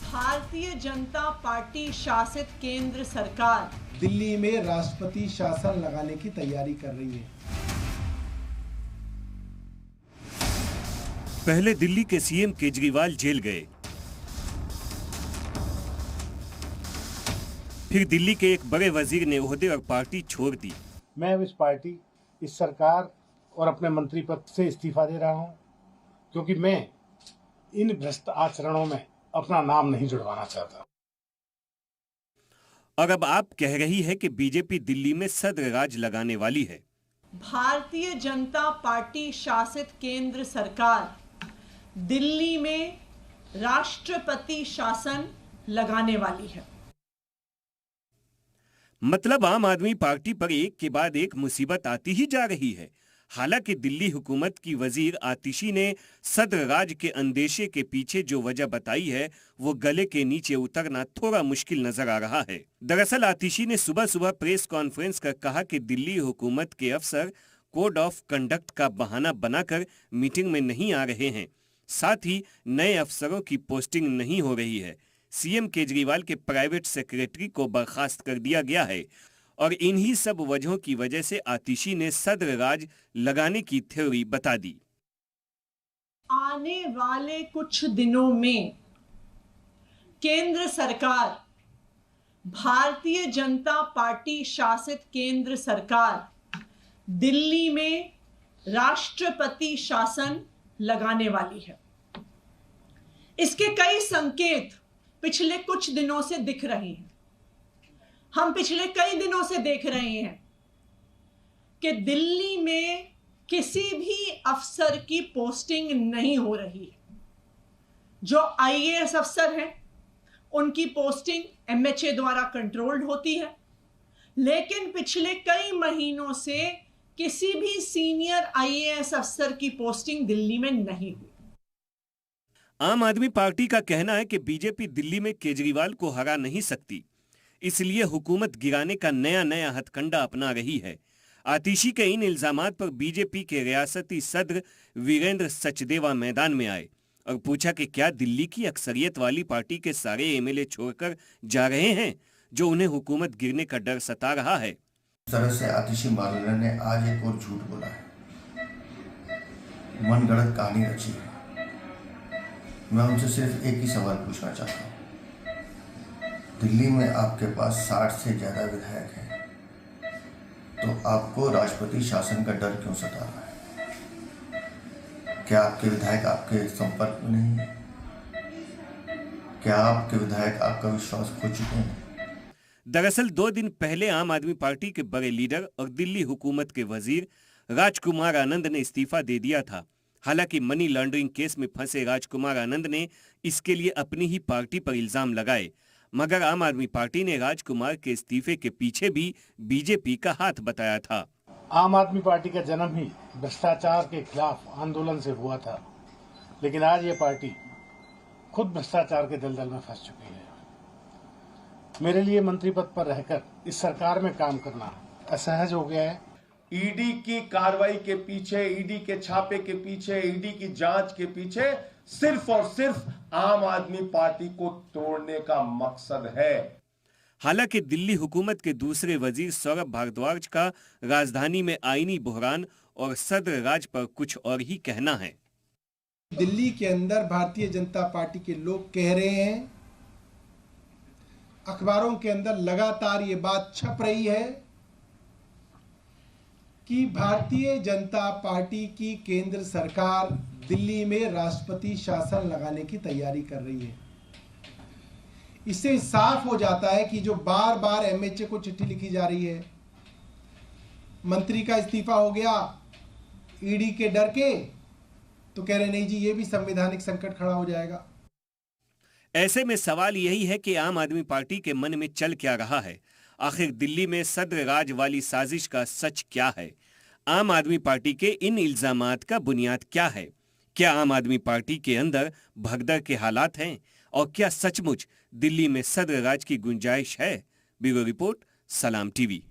Bharatiya Janata party शासित केंद्र सरकार दिल्ली में राष्ट्रपति शासन लगाने की तैयारी कर रही है। पहले दिल्ली के सीएम केजरीवाल जेल गए, फिर दिल्ली के एक बड़े वजीर ने ओहदे और पार्टी छोड़ दी। मैं इस पार्टी, इस सरकार और अपने मंत्री पद से इस्तीफा दे रहा हूं, क्योंकि मैं इन भ्रष्ट आचरणों में अपना नाम नहीं जुड़वाना चाहता। और अब आप कह रही है कि बीजेपी दिल्ली में सद्र राज लगाने वाली है। भारतीय जनता पार्टी शासित केंद्र सरकार दिल्ली में राष्ट्रपति शासन लगाने वाली है। मतलब आम आदमी पार्टी पर एक के बाद एक मुसीबत आती ही जा रही है। हालांकि दिल्ली हुकूमत की वजीर आतिशी ने सद्र राज के अंदेशे के पीछे जो वजह बताई है वो गले के नीचे उतरना थोड़ा मुश्किल नजर आ रहा है। दरअसल आतिशी ने सुबह सुबह प्रेस कॉन्फ्रेंस कर कहा कि दिल्ली हुकूमत के अफसर कोड ऑफ कंडक्ट का बहाना बनाकर मीटिंग में नहीं आ रहे हैं, साथ ही नए अफसरों की पोस्टिंग नहीं हो रही है। सीएम केजरीवाल के प्राइवेट सेक्रेटरी को बर्खास्त कर दिया गया है और इन्हीं सब वजहों की वजह से आतिशी ने सद्र राज लगाने की थ्योरी बता दी। आने वाले कुछ दिनों में केंद्र सरकार, भारतीय जनता पार्टी शासित केंद्र सरकार दिल्ली में राष्ट्रपति शासन लगाने वाली है। इसके कई संकेत पिछले कुछ दिनों से दिख रहे हैं। हम पिछले कई दिनों से देख रहे हैं कि दिल्ली में किसी भी अफसर की पोस्टिंग नहीं हो रही है। जो आईएएस अफसर हैं उनकी पोस्टिंग एमएचए द्वारा कंट्रोल्ड होती है, लेकिन पिछले कई महीनों से किसी भी सीनियर आईएएस अफसर की पोस्टिंग दिल्ली में नहीं हुई। आम आदमी पार्टी का कहना है कि बीजेपी दिल्ली में केजरीवाल को हरा नहीं सकती, इसलिए हुकूमत गिराने का नया नया हथकंडा अपना रही है। आतिशी के इन इल्जामात पर बीजेपी के रियासती सदर वीरेंद्र सचदेवा मैदान में आए और पूछा कि क्या दिल्ली की अक्सरियत वाली पार्टी के सारे एमएलए छोड़कर जा रहे हैं जो उन्हें हुकूमत गिरने का डर सता रहा है। इस तरह से आतिशी मालविया ने आज एक और झूठ बोला है, मनगढ़ंत कहानी रची है। मैं उनसे सिर्फ एक ही सवाल पूछना चाहता हूँ, दिल्ली में आपके पास 60 से ज़्यादा विधायक हैं, तो आपको राष्ट्रपति शासन का डर क्यों सता रहा है? क्या आपके विधायक आपके संपर्क में नहीं है? क्या आपके विधायक आपका विश्वास खो चुके हैं? दरअसल 2 दिन पहले आम आदमी पार्टी के बड़े लीडर और दिल्ली हुकूमत के वजीर राजकुमार आनंद ने इस्तीफा दे दिया था। हालांकि मनी लॉन्ड्रिंग केस में फंसे राजकुमार आनंद ने इसके लिए अपनी ही पार्टी पर इल्जाम लगाए, मगर आम आदमी पार्टी ने राजकुमार के इस्तीफे के पीछे भी बीजेपी का हाथ बताया था। आम आदमी पार्टी का जन्म ही भ्रष्टाचार के खिलाफ आंदोलन से हुआ था, लेकिन आज ये पार्टी खुद भ्रष्टाचार के दलदल में फंस चुकी है। मेरे लिए मंत्री पद पर रहकर इस सरकार में काम करना असहज हो गया है। ईडी की कार्रवाई के पीछे, ईडी के छापे के पीछे, ईडी की जांच के पीछे सिर्फ और सिर्फ आम आदमी पार्टी को तोड़ने का मकसद है। हालांकि दिल्ली हुकूमत के दूसरे वजीर सौरभ भारद्वाज का राजधानी में आईनी बहरान और सद्र राज पर कुछ और ही कहना है। दिल्ली के अंदर भारतीय जनता पार्टी के लोग कह रहे हैं, अखबारों के अंदर लगातार ये बात छप रही है कि भारतीय जनता पार्टी की केंद्र सरकार दिल्ली में राष्ट्रपति शासन लगाने की तैयारी कर रही है। इससे साफ हो जाता है कि जो बार बार एमएचए को चिट्ठी लिखी जा रही है, मंत्री का इस्तीफा हो गया ईडी के डर के, तो कह रहे नहीं जी ये भी संवैधानिक संकट खड़ा हो जाएगा। ऐसे में सवाल यही है कि आम आदमी पार्टी के मन में चल क्या रहा है। आखिर दिल्ली में सद्र राज वाली साजिश का सच क्या है? आम आदमी पार्टी के इन इल्जामात का बुनियाद क्या है? क्या आम आदमी पार्टी के अंदर भगदड़ के हालात हैं और क्या सचमुच दिल्ली में सद्र राज की गुंजाइश है? ब्यूरो रिपोर्ट, सलाम टीवी।